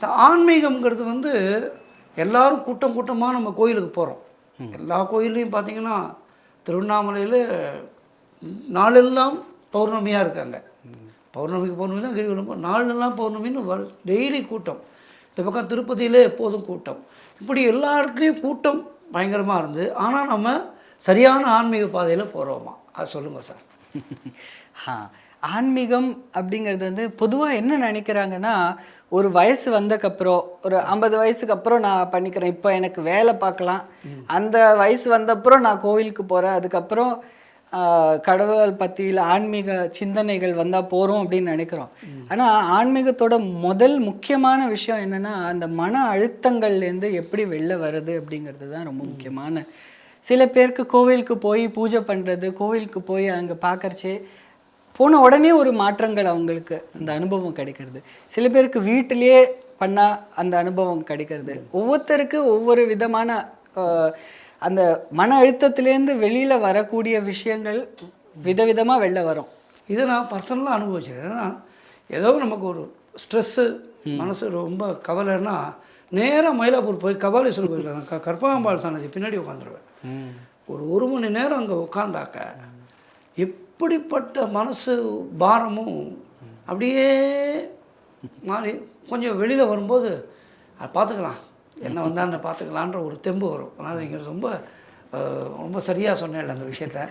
ஆன்மீகம்ங்கிறது வந்து எல்லாரும் கூட்டம் கூட்டமாக நம்ம கோயிலுக்கு போகிறோம். எல்லா கோயில்லையும் பார்த்தீங்கன்னா திருவண்ணாமலையில் நாளெல்லாம் பௌர்ணமியாக இருக்காங்க. பௌர்ணமிக்கு பௌர்ணமி தான் கிரிவலம், நாளெல்லாம் பௌர்ணமின்னு டெய்லி கூட்டம். இந்த பக்கம் திருப்பதியிலே எப்போதும் கூட்டம். இப்படி எல்லா இடத்துலையும் கூட்டம் பயங்கரமாக இருந்து, ஆனால் நம்ம சரியான ஆன்மீக பாதையில் போகிறோமா? அது சொல்லுங்கள் சார். ஆன்மீகம் அப்படிங்கிறது வந்து பொதுவாக என்ன நினைக்கிறாங்கன்னா, ஒரு வயசு வந்தக்கப்புறம், ஒரு 50 வயசுக்கு அப்புறம் நான் பண்ணிக்கிறேன், இப்போ எனக்கு வேலை பார்க்கலாம், அந்த வயசு வந்தப்புறம் நான் கோவிலுக்கு போகிறேன், அதுக்கப்புறம் கடவுள் பற்றியில் ஆன்மீக சிந்தனைகள் வந்தால் போகிறோம் அப்படின்னு நினைக்கிறோம். ஆனால் ஆன்மீகத்தோட முதல் முக்கியமான விஷயம் என்னென்னா, அந்த மன அழுத்தங்கள்லேருந்து எப்படி வெளில வருது அப்படிங்கிறது தான் ரொம்ப முக்கியமான. சில பேருக்கு கோவிலுக்கு போய் பூஜை பண்ணுறது, கோவிலுக்கு போய் அங்கே பார்க்கறச்சே போன உடனே ஒரு மாற்றங்கள் அவங்களுக்கு அந்த அனுபவம் கிடைக்கிறது. சில பேருக்கு வீட்டிலேயே பண்ணால் அந்த அனுபவம் கிடைக்கிறது. ஒவ்வொருத்தருக்கு ஒவ்வொரு விதமான அந்த மன அழுத்தத்துலேருந்து வெளியில் வரக்கூடிய விஷயங்கள் விதவிதமாக வெளில வரும். இதை நான் பர்சனலாக அனுபவிச்சிருக்கேன். ஏன்னா ஏதோ நமக்கு ஒரு ஸ்ட்ரெஸ்ஸு, மனசு ரொம்ப கவலைன்னா நேராக மயிலாப்பூர் போய் கபாலீஸ்வரர் கோயில் கற்பகாம்பாள் சன்னதி பின்னாடி உட்காந்துருவேன். ஒரு மணி நேரம் அங்கே உட்காந்தாக்க எப்படிப்பட்ட மனசு பாரமும் அப்படியே மாறி கொஞ்சம் வெளியில் வரும்போது பார்த்துக்கலாம், என்ன வந்தால் என்ன பார்த்துக்கலான்ற ஒரு தெம்பு வரும். அதனால் நீங்கள் ரொம்ப ரொம்ப சரியாக சொன்னேன் அந்த விஷயத்த.